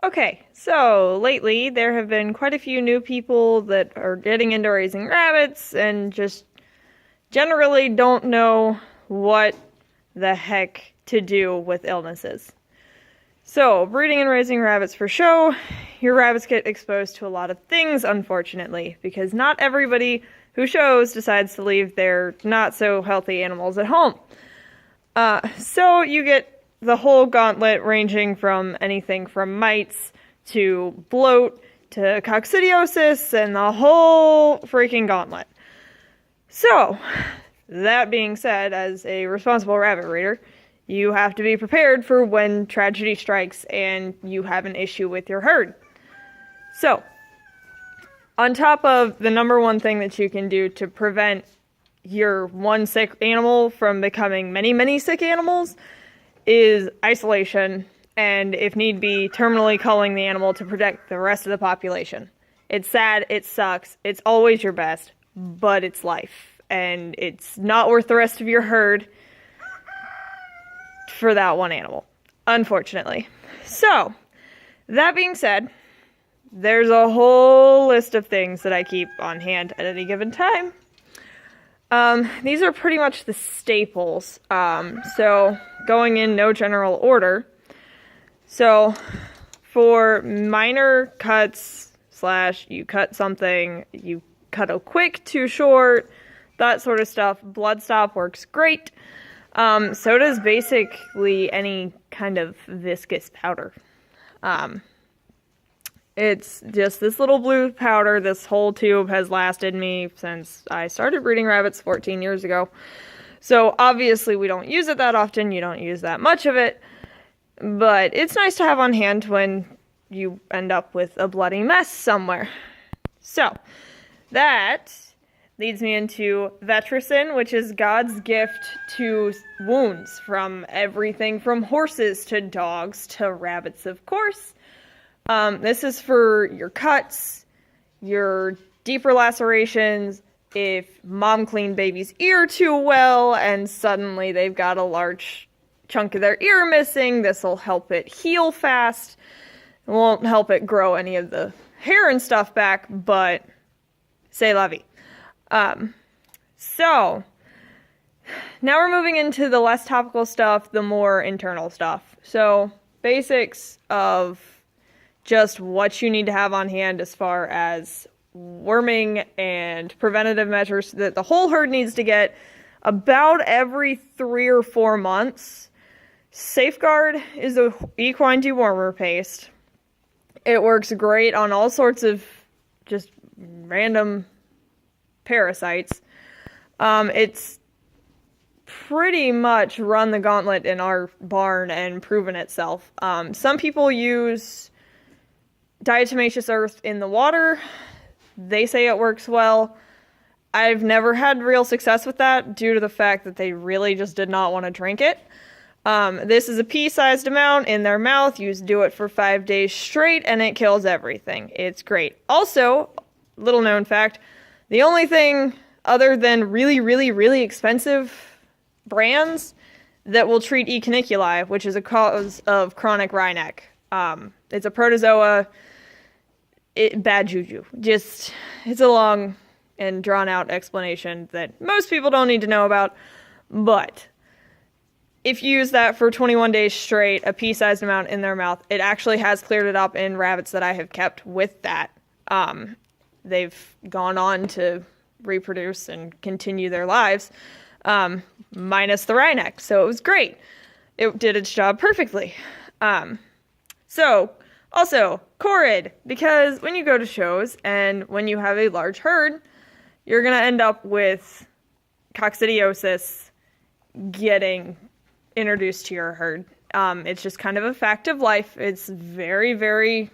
Okay, so lately there have been quite a few new people that are getting into raising rabbits and just generally don't know what the heck to do with illnesses. So, breeding and raising rabbits for show, your rabbits get exposed to a lot of things, unfortunately, because not everybody who shows decides to leave their not so healthy animals at home. So you get the whole gauntlet ranging from anything from mites to bloat to coccidiosis and the whole freaking gauntlet. So, that being said, as a responsible rabbit breeder, you have to be prepared for when tragedy strikes and you have an issue with your herd. So, on top of the number one thing that you can do to prevent your one sick animal from becoming many, many sick animals is isolation and, if need be, terminally culling the animal to protect the rest of the population. It's sad, it sucks, it's always your best, but it's life, and it's not worth the rest of your herd for that one animal, unfortunately. So, that being said, there's a whole list of things that I keep on hand at any given time. These are pretty much the staples. So going in no general order. So for minor cuts / you cut something, you cut a quick too short, that sort of stuff, blood stop works great. So does basically any kind of viscous powder. It's just this little blue powder. This whole tube has lasted me since I started breeding rabbits 14 years ago. So obviously we don't use it that often. You don't use that much of it. But it's nice to have on hand when you end up with a bloody mess somewhere. So that leads me into Vetricin, which is God's gift to wounds, from everything from horses to dogs to rabbits, of course. This is for your cuts, your deeper lacerations, if mom cleaned baby's ear too well and suddenly they've got a large chunk of their ear missing, this will help it heal fast. It won't help it grow any of the hair and stuff back, but c'est la vie. So, now we're moving into the less topical stuff, the more internal stuff. So, basics of just what you need to have on hand as far as worming and preventative measures that the whole herd needs to get about every 3 or 4 months. Safeguard is a equine dewormer paste. It works great on all sorts of just random parasites. It's pretty much run the gauntlet in our barn and proven itself. Some people use diatomaceous earth in the water. They say it works well. I've never had real success with that due to the fact that they really just did not want to drink it. This is a pea-sized amount in their mouth. You do it for 5 days straight and it kills everything. It's great. Also, little known fact, the only thing other than really, really, really expensive brands that will treat E. caniculi, which is a cause of chronic wryneck. It's a protozoa. Bad juju. Just, it's a long and drawn out explanation that most people don't need to know about, but if you use that for 21 days straight, a pea-sized amount in their mouth, it actually has cleared it up in rabbits that I have kept with that. They've gone on to reproduce and continue their lives, minus the wryneck, so it was great. It did its job perfectly. Also, Corid, because when you go to shows and when you have a large herd, you're going to end up with coccidiosis getting introduced to your herd. It's just kind of a fact of life. It's very, very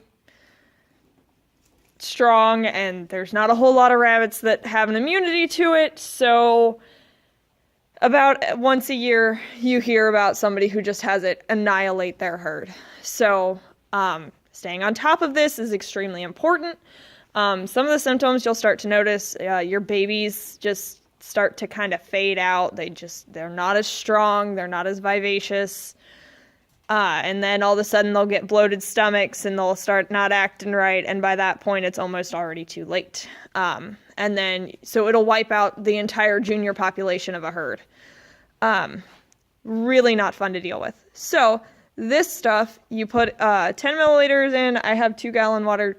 strong, and there's not a whole lot of rabbits that have an immunity to it, so about once a year you hear about somebody who just has it annihilate their herd. So, staying on top of this is extremely important. Some of the symptoms you'll start to notice, your babies just start to kind of fade out. They're not as strong. They're not as vivacious. And then all of a sudden they'll get bloated stomachs and they'll start not acting right. And by that point, it's almost already too late. And then, so it'll wipe out the entire junior population of a herd. Really not fun to deal with. So this stuff, you put 10 milliliters in. I have 2-gallon water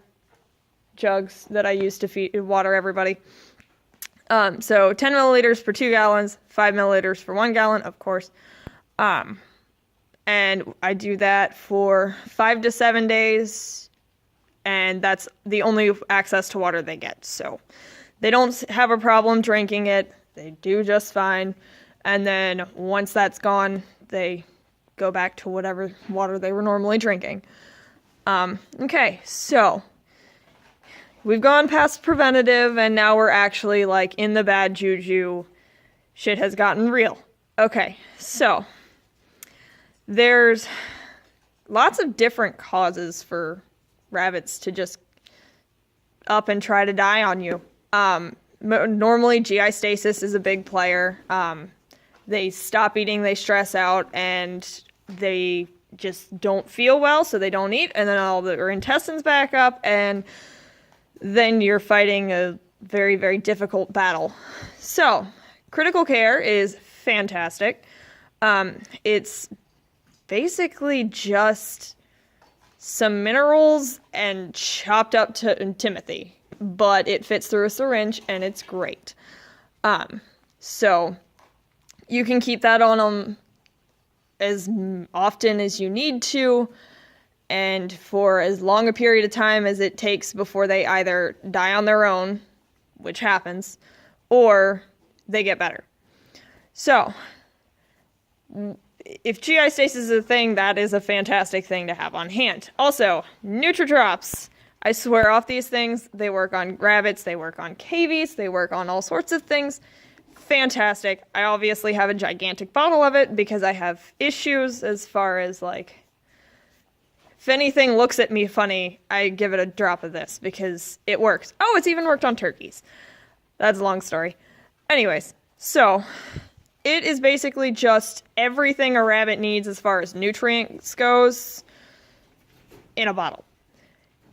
jugs that I use to water everybody. So 10 milliliters for 2 gallons, 5 milliliters for 1 gallon, of course. And I do that for 5 to 7 days, and that's the only access to water they get. So they don't have a problem drinking it. They do just fine. And then once that's gone, they go back to whatever water they were normally drinking. Okay, so we've gone past preventative, and now we're actually like in the bad juju. Shit has gotten real. Okay, so there's lots of different causes for rabbits to just up and try to die on you. Normally, GI stasis is a big player. They stop eating, they stress out, and they just don't feel well, so they don't eat, and then all their intestines back up, and then you're fighting a very, very difficult battle. So, critical care is fantastic. It's basically just some minerals and chopped up Timothy, but it fits through a syringe, and it's great. So you can keep that on them as often as you need to, and for as long a period of time as it takes before they either die on their own, which happens, or they get better. So, if GI stasis is a thing, that is a fantastic thing to have on hand. Also, NutriDrops. I swear off these things. They work on rabbits, they work on cavies, they work on all sorts of things. Fantastic. I obviously have a gigantic bottle of it because I have issues as far as like, if anything looks at me funny, I give it a drop of this because it works. Oh, it's even worked on turkeys. That's a long story. Anyways, so it is basically just everything a rabbit needs as far as nutrients goes in a bottle.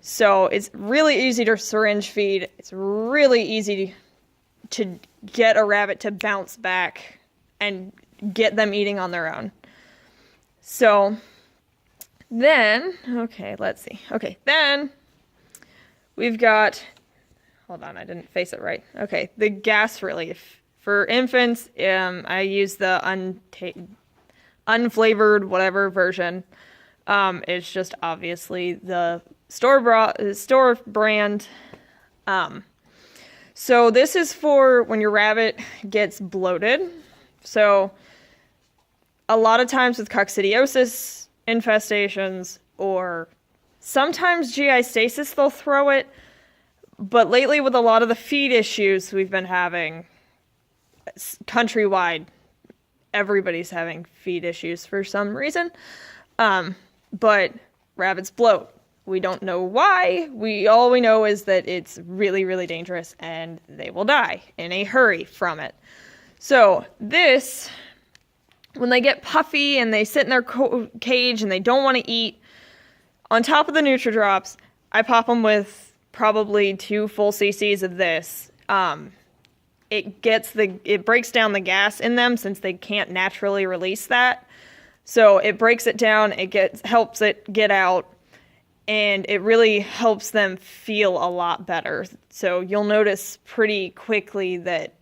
So it's really easy to syringe feed. It's really easy to get a rabbit to bounce back and get them eating on their own. So then, okay, let's see. Okay, then we've got, hold on, I didn't face it right. Okay, the gas relief. For infants, I use the unflavored whatever version. It's just obviously the store brand. So this is for when your rabbit gets bloated. So a lot of times with coccidiosis infestations or sometimes GI stasis, they'll throw it. But lately with a lot of the feed issues we've been having countrywide, everybody's having feed issues for some reason. But rabbits bloat. We don't know why. All we know is that it's really, really dangerous and they will die in a hurry from it. So this, when they get puffy and they sit in their cage and they don't want to eat, on top of the NutriDrops, I pop them with probably 2 full cc's of this. It breaks down the gas in them since they can't naturally release that. So it breaks it down, helps it get out, and it really helps them feel a lot better. So you'll notice pretty quickly that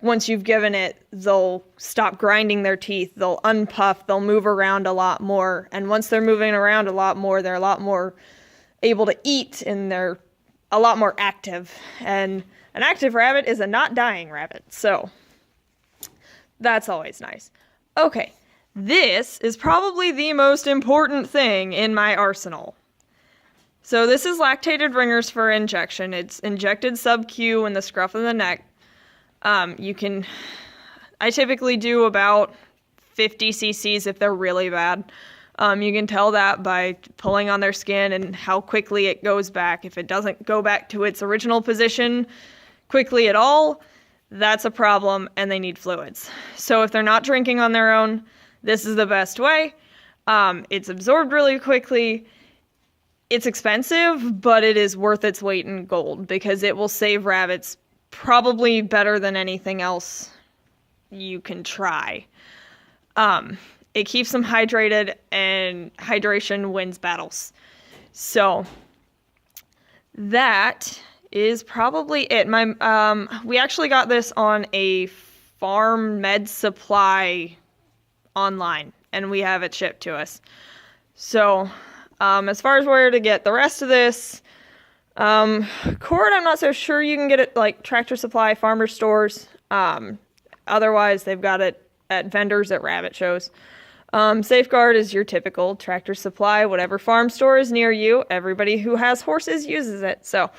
once you've given it, they'll stop grinding their teeth, they'll unpuff, they'll move around a lot more. And once they're moving around a lot more, they're a lot more able to eat and they're a lot more active. And an active rabbit is a not dying rabbit. So that's always nice. Okay, this is probably the most important thing in my arsenal. So this is lactated ringers for injection. It's injected sub-Q in the scruff of the neck. I typically do about 50 cc's if they're really bad. You can tell that by pulling on their skin and how quickly it goes back. If it doesn't go back to its original position quickly at all, that's a problem and they need fluids. So if they're not drinking on their own, this is the best way. It's absorbed really quickly. It's expensive, but it is worth its weight in gold because it will save rabbits probably better than anything else you can try. It keeps them hydrated, and hydration wins battles. So that is probably it. We actually got this on a farm med supply online, and we have it shipped to us. So as far as where to get the rest of this, cord, I'm not so sure. You can get it like Tractor Supply, farmer stores. Otherwise, they've got it at vendors at rabbit shows. Safeguard is your typical Tractor Supply, whatever farm store is near you. Everybody who has horses uses it. So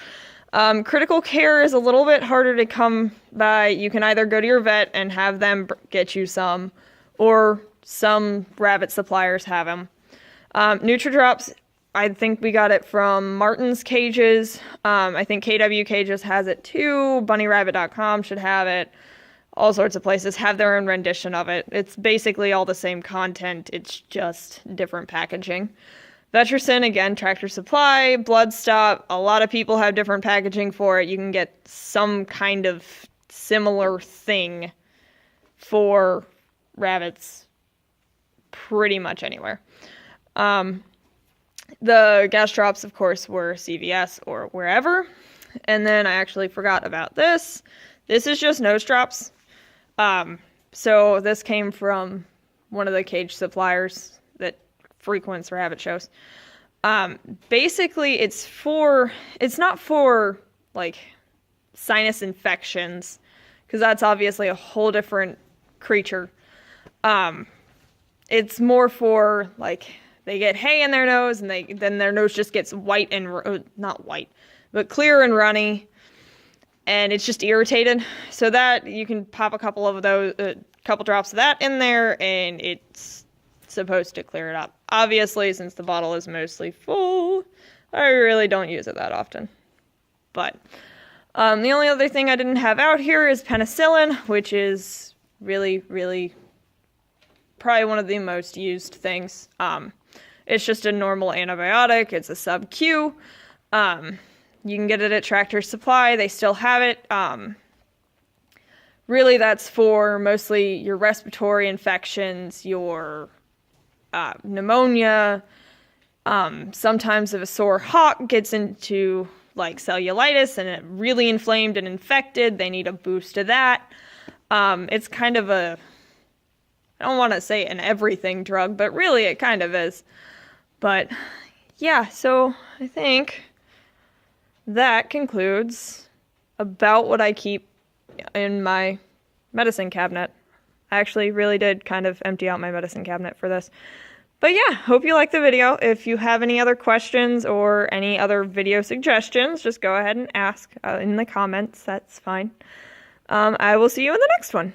critical care is a little bit harder to come by. You can either go to your vet and have them get you some, or some rabbit suppliers have them. NutriDrops, I think we got it from Martin's Cages. I think KW Cages has it too. BunnyRabbit.com should have it. All sorts of places have their own rendition of it. It's basically all the same content. It's just different packaging. Vetericyn, again, Tractor Supply. Bloodstop, a lot of people have different packaging for it. You can get some kind of similar thing for rabbits pretty much anywhere. The gas drops, of course, were CVS or wherever. And then I actually forgot about this. This is just nose drops. So this came from one of the cage suppliers that frequents rabbit shows. Basically, it's not for like sinus infections, because that's obviously a whole different creature. It's more for like they get hay in their nose, and then their nose just gets white and not white, but clear and runny, and it's just irritated. So that you can pop a couple of those, couple drops of that in there, and it's supposed to clear it up. Obviously, since the bottle is mostly full, I really don't use it that often. But the only other thing I didn't have out here is penicillin, which is really, really probably one of the most used things. It's just a normal antibiotic. It's a sub-Q. You can get it at Tractor Supply. They still have it. Really, that's for mostly your respiratory infections, your pneumonia. Sometimes if a sore hawk gets into like cellulitis and it really inflamed and infected, they need a boost of that. It's kind of I don't want to say an everything drug, but really it kind of is. But yeah, so I think that concludes about what I keep in my medicine cabinet. I actually really did kind of empty out my medicine cabinet for this. But yeah, hope you liked the video. If you have any other questions or any other video suggestions, just go ahead and ask in the comments. That's fine. I will see you in the next one.